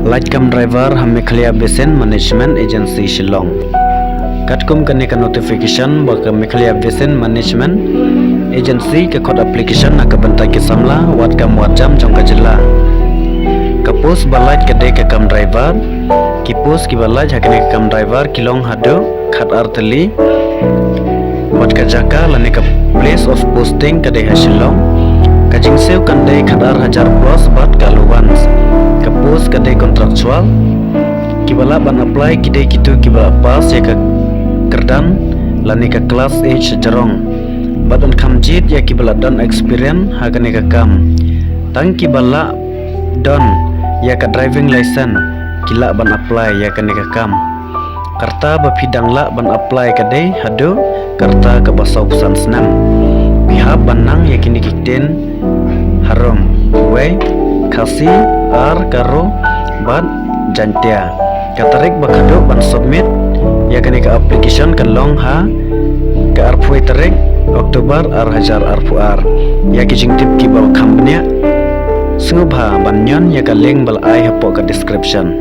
Lightcam driver hame khlia besen management agency Shillong. Katkum kane ka notification ba ka khlia besen management agency ke code application na ka bantai ke samla wat kam wat jam jong ka jilla. Ka post balaj ke de ka kam driver ki post ki balaj hakne ka kam driver kilong hado khat artali wat ka jaka lane ka place of posting ka de Shillong. Kajing sew kandai khadar hajar plus bat kaluans ka post kadai kontraktual kibala ban apply kidai kitu kibala pas ya ka kerdan lani ka class H jarong badan kamjit ya kibala don experience hagane ka kam tang kibala don ya ka driving license kila ban apply ya kane ka kam karta ba pidang la ban apply kadai hado karta ka basau pusan senam pihak banang ya kini kikten harom we kasi ar karo ban jantia katarik bakado ban submit ya kani ka application kan long ha ka arpui tarik Oktober ar hajar arpuar ya ki jingtip ki bal company sungubha ban nyon ya ka link bal ai hapo ka description.